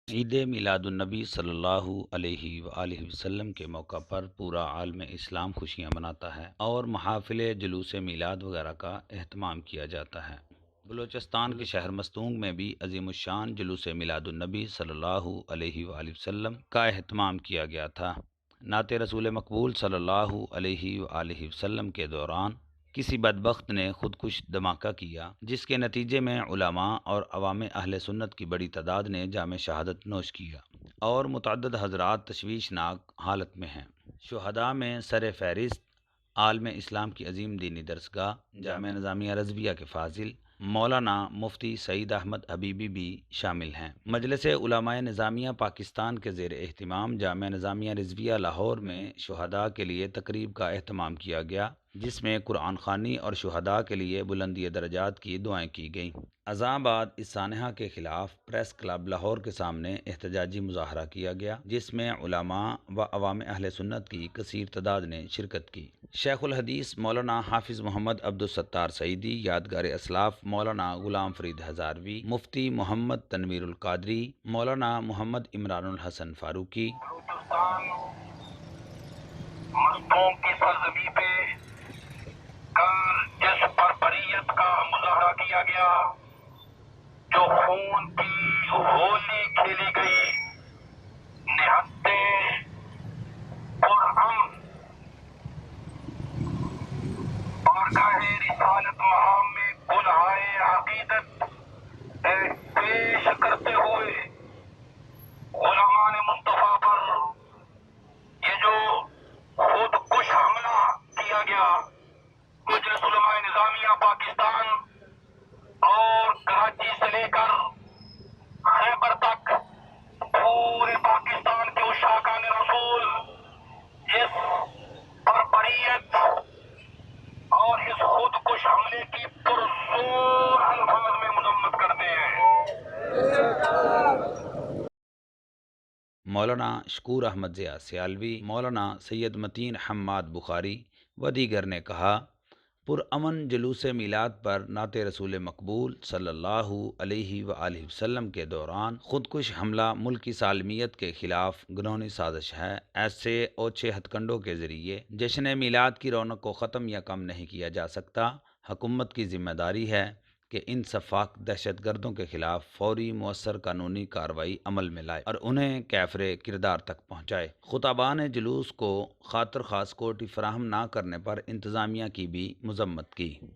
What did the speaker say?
عید میلاد النبی صلی اللہ علیہ وآلہ وسلم کے موقع پر پورا عالم اسلام خوشیاں مناتا ہے اور محافل جلوس میلاد وغیرہ کا اہتمام کیا جاتا ہے۔ بلوچستان کے شہر مستونگ میں بھی عظیم الشان جلوس میلاد النبی صلی اللہ علیہ وآلہ وسلم کا اہتمام کیا گیا تھا۔ نعت رسول مقبول صلی اللہ علیہ وآلہ وسلم کے دوران کسی بدبخت نے خودکش دھماکہ کیا، جس کے نتیجے میں علماء اور عوام اہل سنت کی بڑی تعداد نے جام شہادت نوش کیا اور متعدد حضرات تشویشناک حالت میں ہیں۔ شہداء میں سر فہرست عالم اسلام کی عظیم دینی درسگاہ جامعہ نظامیہ رضویہ کے فاضل مولانا مفتی سعید احمد حبیبی بھی شامل ہیں۔ مجلس علماء نظامیہ پاکستان کے زیر اہتمام جامعہ نظامیہ رضویہ لاہور میں شہداء کے لیے تقریب کا اہتمام کیا گیا، جس میں قرآن خوانی اور شہداء کے لیے بلندی درجات کی دعائیں کی گئیں۔ ازاں بعد اس سانحہ کے خلاف پریس کلب لاہور کے سامنے احتجاجی مظاہرہ کیا گیا، جس میں علماء و عوام اہل سنت کی کثیر تعداد نے شرکت کی۔ شیخ الحدیث مولانا حافظ محمد عبدالستار سعیدی، یادگار اسلاف مولانا غلام فرید ہزاروی، مفتی محمد تنویر القادری، مولانا محمد عمران الحسن فاروقی، مستوں کی سرزمین پہ کل جس بربریت کا مظاہرہ کیا گیا، جو خون کی ہولی کھیلی گئی، نہتے پرامن اور گاہے رسالت مہام میں گلہائے عقیدت پیش کرتے ہوئے غلامان مصطفیٰ پر یہ جو خود کش حملہ کیا گیا، مجلس علماء نظامیہ پاکستان اور کراچی سے لے کر خیبر تک پورے پاکستان کے عشاقان رسول اس بربریت اور اس خود کش حملے کی پرزور الفاظ میں مذمت کرتے ہیں۔ مولانا شکور احمد ضیاء سیالوی، مولانا سید متین حماد بخاری و دیگر نے کہا، پرامن جلوس میلاد پر نعت رسول مقبول صلی اللہ علیہ وآلہ وسلم کے دوران خودکش حملہ ملکی سالمیت کے خلاف گھناؤنی سازش ہے۔ ایسے اوچھے ہتھ کنڈوں کے ذریعے جشن میلاد کی رونق کو ختم یا کم نہیں کیا جا سکتا۔ حکومت کی ذمہ داری ہے کہ ان سفاک دہشت گردوں کے خلاف فوری مؤثر قانونی کارروائی عمل میں لائے اور انہیں کیفر کردار تک پہنچائے۔ خطابان جلوس کو خاطر خاص کوٹی فراہم نہ کرنے پر انتظامیہ کی بھی مذمت کی۔